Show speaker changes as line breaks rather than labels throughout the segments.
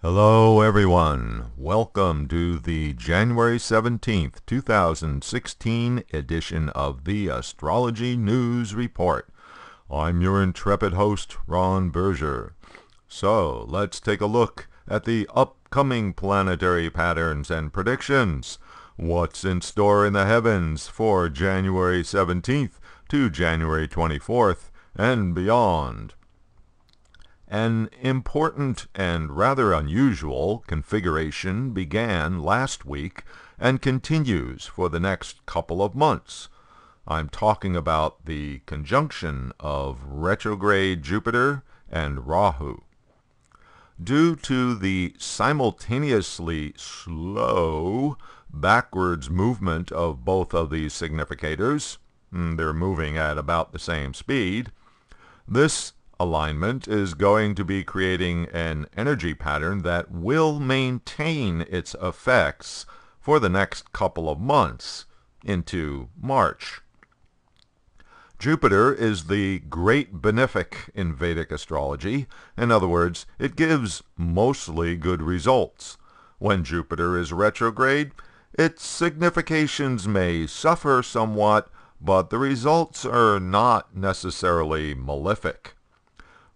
Hello everyone, welcome to the January 17th, 2016 edition of the Astrology News Report. I'm your intrepid host, Ron Berger. So, let's take a look at the upcoming planetary patterns and predictions. What's in store in the heavens for January 17th to January 24th and beyond? An important and rather unusual configuration began last week and continues for the next couple of months. I'm talking about the conjunction of retrograde Jupiter and Rahu. Due to the simultaneously slow backwards movement of both of these significators, they're moving at about the same speed, this alignment is going to be creating an energy pattern that will maintain its effects for the next couple of months into March. Jupiter is the great benefic in Vedic astrology. In other words, it gives mostly good results. When Jupiter is retrograde, its significations may suffer somewhat, but the results are not necessarily malefic.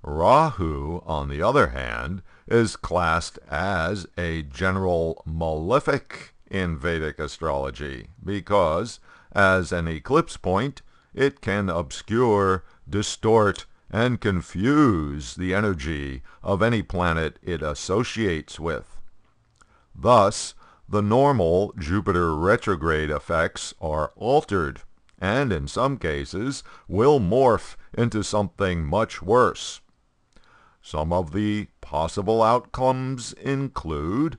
Rahu, on the other hand, is classed as a general malefic in Vedic astrology because, as an eclipse point, it can obscure, distort, and confuse the energy of any planet it associates with. Thus, the normal Jupiter retrograde effects are altered, and in some cases will morph into something much worse. Some of the possible outcomes include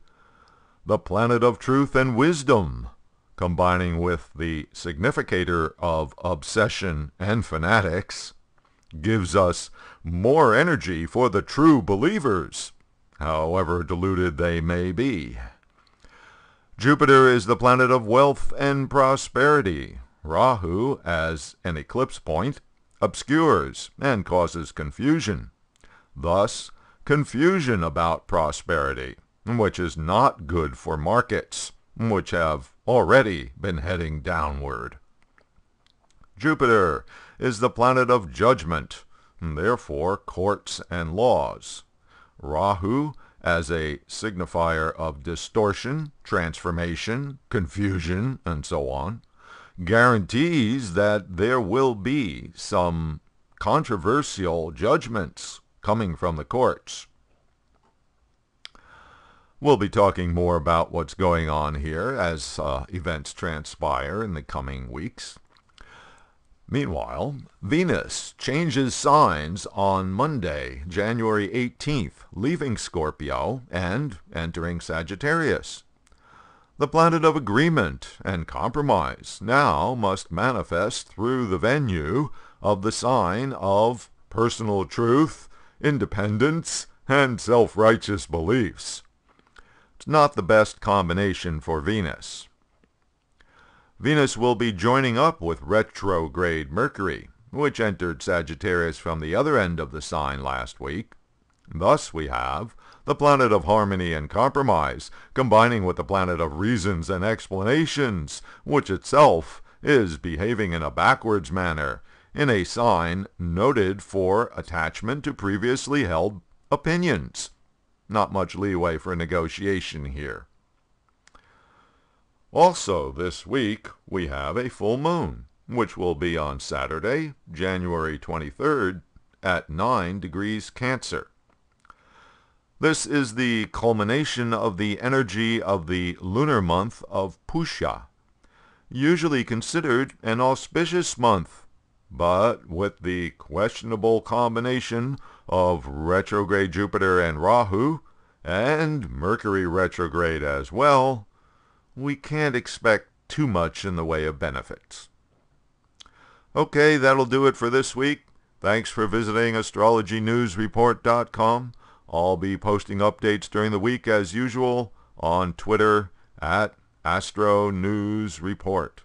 the planet of truth and wisdom, combining with the significator of obsession and fanatics, gives us more energy for the true believers, however deluded they may be. Jupiter is the planet of wealth and prosperity. Rahu, as an eclipse point, obscures and causes confusion. Thus, confusion about prosperity, which is not good for markets, which have already been heading downward. Jupiter is the planet of judgment, therefore courts and laws. Rahu, as a signifier of distortion, transformation, confusion, and so on, guarantees that there will be some controversial judgments coming from the courts. We'll be talking more about what's going on here as events transpire in the coming weeks. Meanwhile, Venus changes signs on Monday, January 18th, leaving Scorpio and entering Sagittarius. The planet of agreement and compromise now must manifest through the venue of the sign of personal truth, independence, and self-righteous beliefs. It's not the best combination for Venus. Venus will be joining up with retrograde Mercury, which entered Sagittarius from the other end of the sign last week. Thus we have the planet of harmony and compromise combining with the planet of reasons and explanations, which itself is behaving in a backwards manner, in a sign noted for attachment to previously held opinions. Not much leeway for negotiation here. Also this week we have a full moon, which will be on Saturday, January 23rd at 9 degrees Cancer. This is the culmination of the energy of the lunar month of Pusha, usually considered an auspicious month, but with the questionable combination of retrograde Jupiter and Rahu, and Mercury retrograde as well, we can't expect too much in the way of benefits. Okay, that'll do it for this week. Thanks for visiting astrologynewsreport.com. I'll be posting updates during the week as usual on Twitter at Astro News Report.